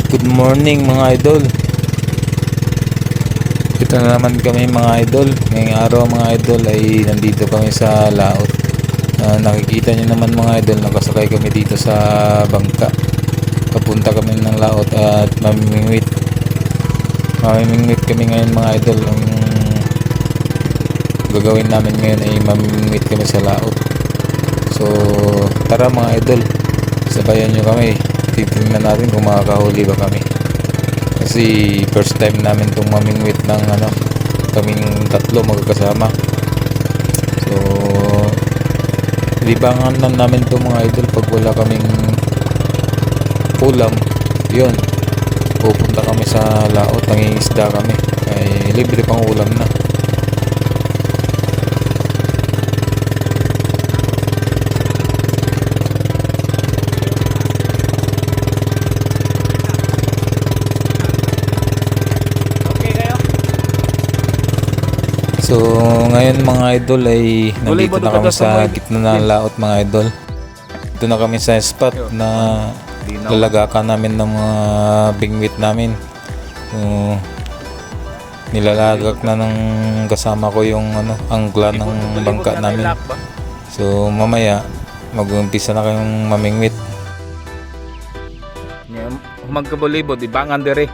Good morning mga idol. Ito na naman kami mga idol. Ngayong araw mga idol ay nandito kami sa laot. Nakikita nyo naman mga idol, nakasakay kami dito sa bangka. Papunta kami ng laot at mamimingwit. Mamimingwit kami ngayon mga idol. Ang gagawin namin ngayon ay mamimingwit kami sa laot. So tara mga idol, sabayan nyo kami. Titingnan natin kung makakahuli ba kami. Kasi first time namin itong mamingwit ng kaming tatlo magkasama. So libangan lang namin itong mga idol pag wala kaming ulam. Yun, pupunta kami sa laot, nangingisda kami. Ay libre pang ulam na. So ngayon mga idol ay nandito na kami sa gitna ng laot mga idol. Ito na kami sa spot na lalagakan namin ng mga bingwit namin. So, nilalagak na ng kasama ko yung angkla ng bangka namin. So mamaya mag-umpisa na kayong mamingwit. Magkabalibod, ibangan dire.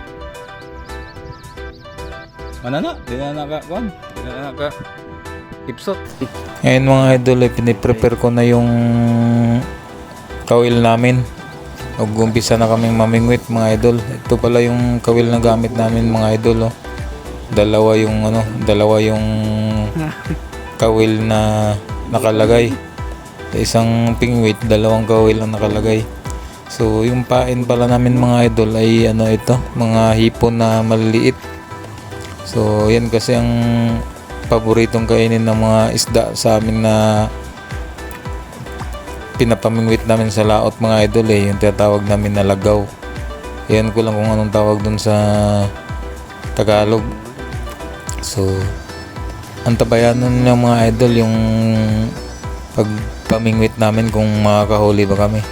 Mana na? Di na naka-kuhan? Di na naka-ipsot? Ngayon mga idol ay piniprepare ko na yung kawil namin. Mag-umpisa na kaming mamingwit mga idol. Ito pala yung kawil na gamit namin mga idol. Dalawa yung kawil na nakalagay. Sa isang pingwit, dalawang kawil ang nakalagay. So yung pain pala namin mga idol ay ito, mga hipon na maliliit. So yan kasi ang paboritong kainin ng mga isda sa amin na pinapamingwit namin sa laot mga idol yung tinatawag namin na lagaw. Yan ko lang kung anong tawag dun sa Tagalog. So antabayanan ng mga idol yung pagpamingwit namin kung makakahuli ba kami.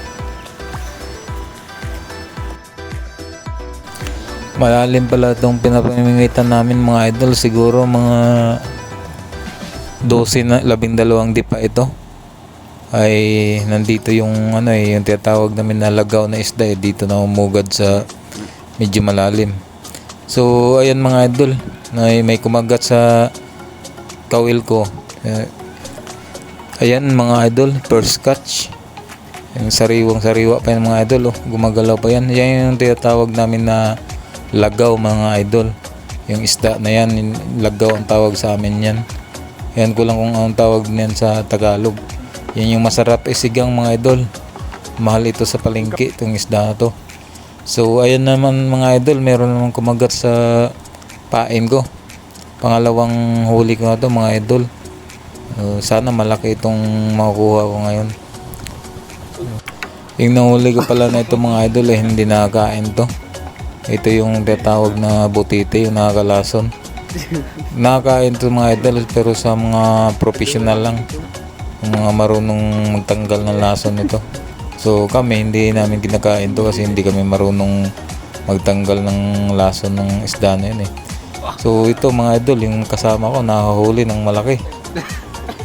Malalim pala itong pinapamingwitan namin mga idol. Siguro mga 12 na 12 dipa ito. Ay nandito yung yung tinatawag namin na lagaw na isda dito na umugad sa medyo malalim. So ayan mga idol, may kumagat sa kawil ko. Ayan mga idol, first catch. Yung sariwang-sariwa pa yan mga idol, gumagalaw pa yan. Yan yung tinatawag namin na lagaw mga idol. Yung isda na yan, lagaw ang tawag sa amin yan. Yan ko lang kung anong tawag niyan sa Tagalog. Yan yung masarap isigang mga idol. Mahal ito sa palengke, itong isda na to. So ayan naman mga idol, meron naman kumagat sa pain ko. Pangalawang huli ko na to mga idol. Sana malaki itong makukuha ko ngayon. Yung nahuli ko pala na ito mga idol hindi nakakain to. Ito yung tinatawag na butite, yung nakakalason. Nakakain to mga idol pero sa mga professional lang, yung mga marunong magtanggal ng lason nito. So kami hindi namin kinakain to kasi hindi kami marunong magtanggal ng lason ng isda na yun So ito mga idol, yung kasama ko nakahuli ng malaki.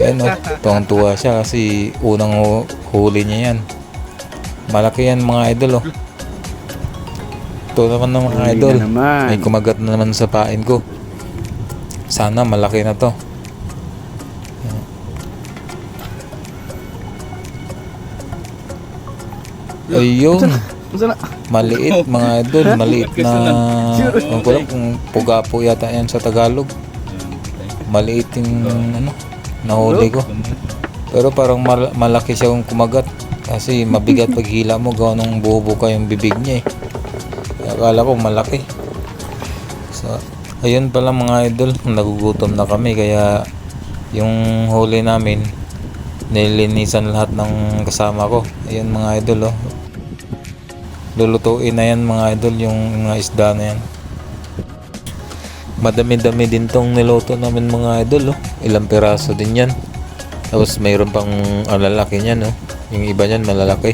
Yan tuwang-tuwa siya kasi unang huli niya yan. Malaki yan mga idol Ito naman ng mga idol, may kumagat na naman sa pain ko. Sana malaki na to. Ayun, maliit mga idol, maliit na ang ko lang kung pugapo yata yan sa Tagalog. Maliit yung nahuli ko. Pero parang malaki siya kung kumagat kasi mabigat pag hila mo, gawa nung bubuka yung bibig niya Akala ko malaki. So ayun pala mga idol, nagugutom na kami kaya yung huli namin nilinisan lahat ng kasama ko. Ayun mga idol lulutuin na yan mga idol yung mga isda na yan. Madami-dami din tong niluto namin mga idol Ilang piraso din yan. Tapos mayroon pang lalaki niyan Yung iba niyan malalaki.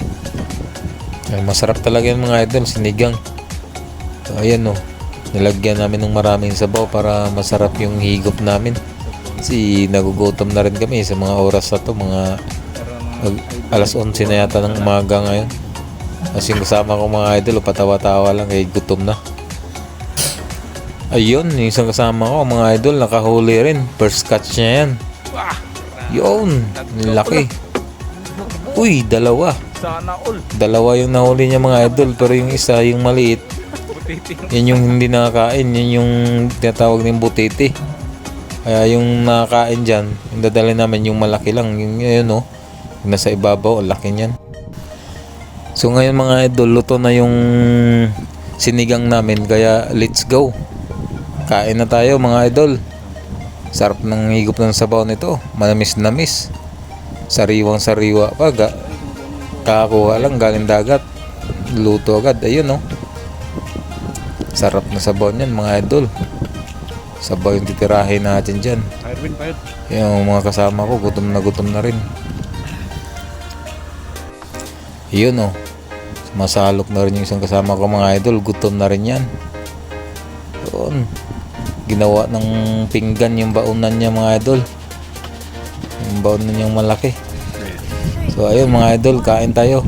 Masarap talaga yan mga idol, sinigang. So ayan oh. Nilagyan namin ng maraming sabaw para masarap yung higop namin. Kasi nagugutom na rin kami sa mga oras na to. Mga alas 11 na yata ng umaga ngayon. Kasi yung kasama ko mga idol, patawa-tawa lang kay gutom na. Ayun, yung isang kasama ko mga idol, nakahuli rin. First catch niya yan. Yun, laki. Uy, dalawa. Sana all. Dalawa yung nahuli niya mga idol, pero yung isa, yung maliit, yan yung hindi nakakain. Yan yung tinatawag ng butiti. Kaya yung nakakain dyan, yung dadalhin namin yung malaki lang. Yung yun oh, yung nasa ibabaw, ang laki niyan. So ngayon mga idol, luto na yung sinigang namin. Kaya let's go. Kain na tayo mga idol. Sarap ng higop ng sabaw nito. Manamis-namis. Sariwang sariwa pa. Kakakuha lang galing dagat. Luto agad. Ayun oh. Sarap na sabaw niyan mga idol. Sabaw yung titirahin natin dyan. Yung mga kasama ko gutom na rin. Ayun oh. Masalok na rin yung isang kasama ko mga idol. Gutom na rin yan. Yun. Ginawa ng pinggan yung baunan niya mga idol. Yung baunan niyang malaki. So ayun mga idol, kain tayo.